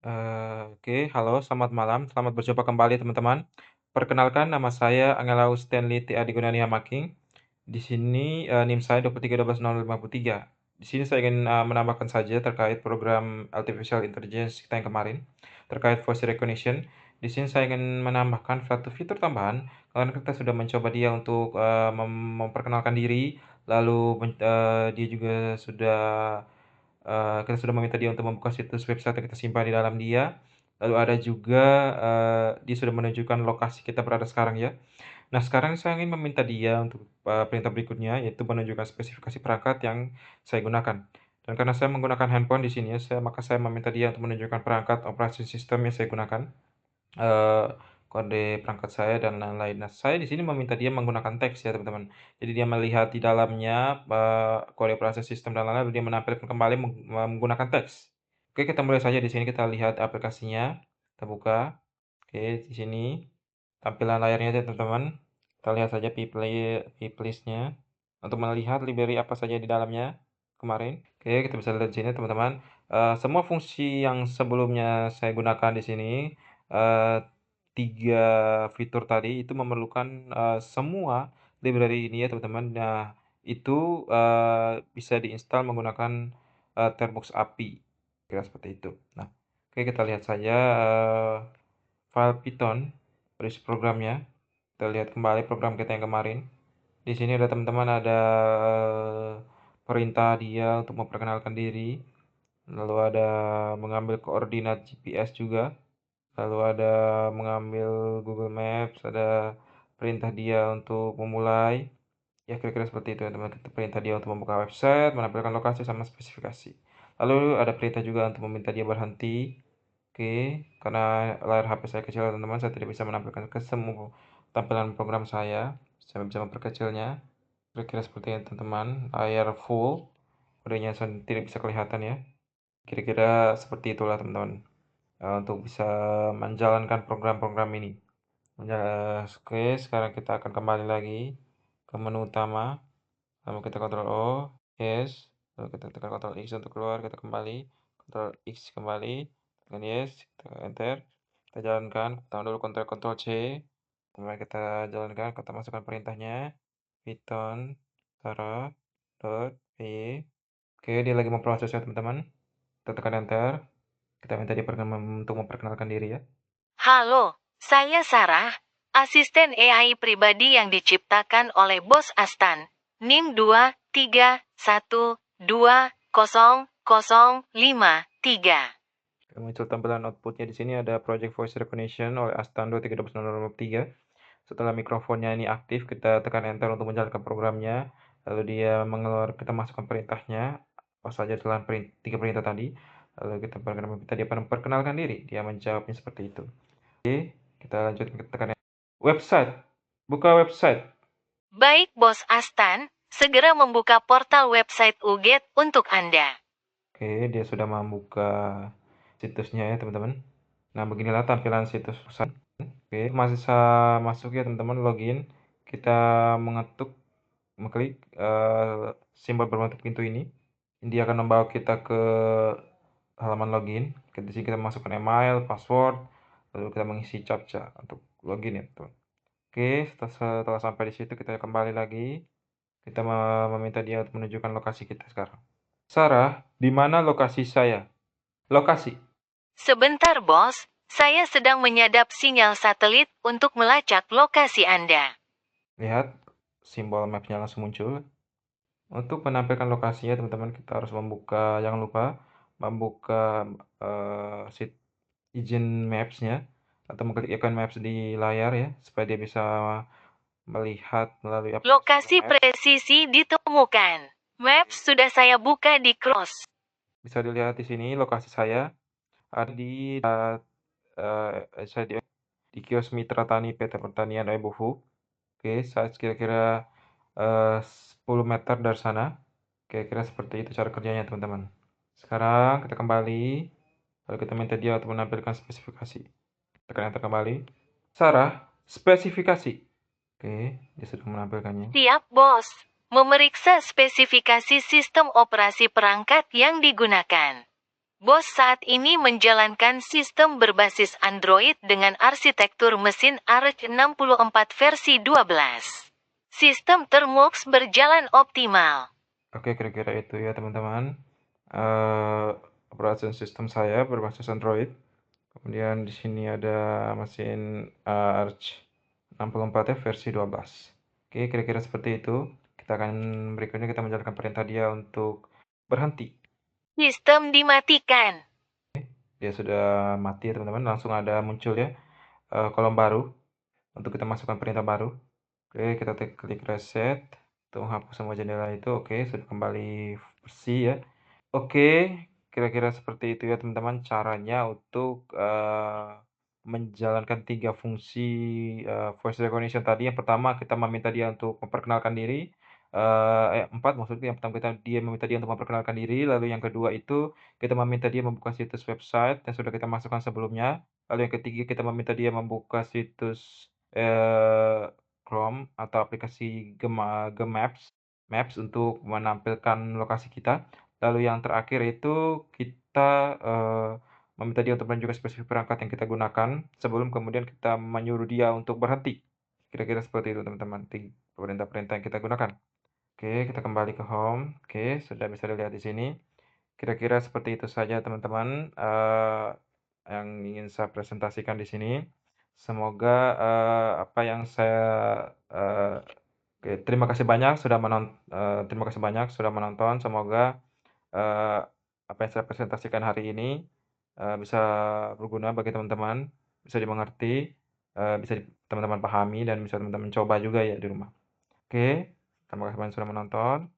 Oke, halo, selamat malam. Selamat berjumpa kembali, teman-teman. Perkenalkan, nama saya Angelaus Stanley T. Adi Gunania Making. Di sini NIM saya 23 12 053. Di sini saya ingin menambahkan saja terkait program Artificial Intelligence kita yang kemarin, terkait voice recognition. Di sini saya ingin menambahkan satu fitur tambahan, karena kita sudah mencoba dia untuk memperkenalkan diri, lalu dia juga sudah kita sudah meminta dia untuk membuka situs website yang kita simpan di dalam dia. Lalu ada juga dia sudah menunjukkan lokasi kita berada sekarang ya. Nah, sekarang saya ingin meminta dia untuk perintah berikutnya, yaitu menunjukkan spesifikasi perangkat yang saya gunakan. Dan karena saya menggunakan handphone di sini, maka saya meminta dia untuk menunjukkan perangkat operasi sistem yang saya gunakan, eee, kode perangkat saya dan lain-lain. Nah, saya di sini meminta dia menggunakan teks ya, teman-teman. Jadi dia melihat di dalamnya, kode operasi sistem dan lain-lain, lalu dia menampilkan kembali menggunakan teks. Oke, kita mulai saja di sini kita lihat aplikasinya, kita buka. Oke, di sini tampilan layarnya ya, teman-teman. Kita lihat saja P-List-nya untuk melihat library apa saja di dalamnya kemarin. Oke, kita bisa lihat di sini, teman-teman. Semua fungsi yang sebelumnya saya gunakan di sini, eee, 3 fitur tadi itu memerlukan, semua library ini ya, teman-teman. Nah, itu, bisa diinstal menggunakan, Termux API, kira seperti itu. Nah, oke, kita lihat saja, file Python berisi programnya. Kita lihat kembali program kita yang kemarin. Di sini ada, teman-teman, ada perintah dia untuk memperkenalkan diri, lalu ada mengambil koordinat GPS juga, lalu ada mengambil Google Maps, ada perintah dia untuk memulai, ya kira-kira seperti itu ya, teman. Perintah dia untuk membuka website, menampilkan lokasi sama spesifikasi. Lalu ada perintah juga untuk meminta dia berhenti. Oke, karena layar HP saya kecil, teman-teman, saya tidak bisa menampilkan ke semua tampilan program saya. Saya bisa memperkecilnya. Kira-kira seperti itu, teman-teman. Layar full, kodenya tidak bisa kelihatan ya. Kira-kira seperti itulah, teman-teman. Untuk bisa menjalankan program-program ini. Oke, sekarang kita akan kembali lagi ke menu utama. Lalu kita Ctrl O, yes. Lalu kita tekan Ctrl X untuk keluar, kita kembali. Ctrl X kembali, tekan yes, kita enter. Kita jalankan, tahan dulu Ctrl C. Kemudian kita jalankan, kita masukkan perintahnya. Python, Sarah.py. Oke, dia lagi memproses ya, teman-teman. Kita tekan enter. Kita minta dia untuk memperkenalkan diri ya. Halo, saya Sarah, asisten AI pribadi yang diciptakan oleh Bos Astan. NIM 231200053. Muncul tampilan outputnya di sini ada Project Voice Recognition oleh Astan 23 Setelah mikrofonnya ini aktif, kita tekan enter untuk menjalankan programnya. Lalu dia kita masukkan perintahnya, apa saja dalam tiga perintah tadi. Lalu kita minta dia memperkenalkan diri. Dia menjawabnya seperti itu. Oke, kita lanjut, kita tekan website. Buka website. Baik Bos Astan, segera membuka portal website UGET untuk Anda. Oke, dia sudah membuka situsnya ya, teman-teman. Nah, beginilah tampilan situs pusat. Oke, masih bisa masuk ya, teman-teman, login. Kita mengklik simbol berbentuk pintu ini. Dia akan membawa kita ke halaman login. Di sini kita masukkan email, password, lalu kita mengisi captcha untuk login ya, teman. Oke, setelah sampai di situ kita kembali lagi. Kita meminta dia untuk menunjukkan lokasi kita sekarang. Sarah, di mana lokasi saya? Lokasi. Sebentar Bos, saya sedang menyadap sinyal satelit untuk melacak lokasi Anda. Lihat, simbol mapnya langsung muncul. Untuk menampilkan lokasinya, teman-teman, kita harus jangan lupa membuka izin Maps-nya atau mengklik ikon Maps di layar ya, supaya dia bisa melihat melalui aplikasi Lokasi Maps. presisi ditemukan. Maps sudah saya buka di Cross. Bisa dilihat di sini lokasi saya ada di kios Mitra Tani PT Pertanian Ebuhu. Oke, saya kira-kira 10 meter dari sana. Kira-kira seperti itu cara kerjanya, teman-teman. Sekarang kita kembali, lalu kita minta dia untuk menampilkan spesifikasi. Tekan enter kembali. Sarah, spesifikasi. Oke, dia sudah menampilkannya. Siap, Bos. Memeriksa spesifikasi sistem operasi perangkat yang digunakan. BOS saat ini menjalankan sistem berbasis Android dengan arsitektur mesin Arch 64 versi 12. Sistem Termux berjalan optimal. Oke, kira-kira itu ya teman-teman. Eh, Operating system saya berbasis Android. Kemudian di sini ada mesin Arch 64 ya versi 12. Oke, kira-kira seperti itu. Kita akan berikutnya kita menjalankan perintah dia untuk berhenti. Sistem dimatikan. Dia sudah mati ya teman-teman. Langsung ada muncul ya kolom baru untuk kita masukkan perintah baru. Oke, kita klik reset untuk menghapus semua jendela itu. Oke, sudah kembali bersih ya. Oke, kira-kira seperti itu ya teman-teman caranya untuk menjalankan 3 fungsi voice recognition tadi. Yang pertama kita meminta dia untuk memperkenalkan diri, 4 maksudnya yang pertama dia meminta dia untuk memperkenalkan diri, lalu yang kedua itu kita meminta dia membuka situs website yang sudah kita masukkan sebelumnya, lalu yang ketiga kita meminta dia membuka situs, Chrome atau aplikasi Maps untuk menampilkan lokasi kita. Lalu yang terakhir itu kita, meminta dia untuk menunjukkan spesifik perangkat yang kita gunakan, sebelum kemudian kita menyuruh dia untuk berhenti. Kira-kira seperti itu teman-teman, perintah-perintah yang kita gunakan. Oke, kita kembali ke home. Oke, sudah bisa dilihat di sini. Kira-kira seperti itu saja teman-teman, yang ingin saya presentasikan di sini. Semoga, apa yang saya, oke, terima kasih banyak sudah menonton. Semoga eh, apa yang saya presentasikan hari ini bisa berguna bagi teman-teman, bisa dimengerti, bisa teman-teman pahami dan bisa teman-teman coba juga ya di rumah. Oke, terima kasih banyak sudah menonton.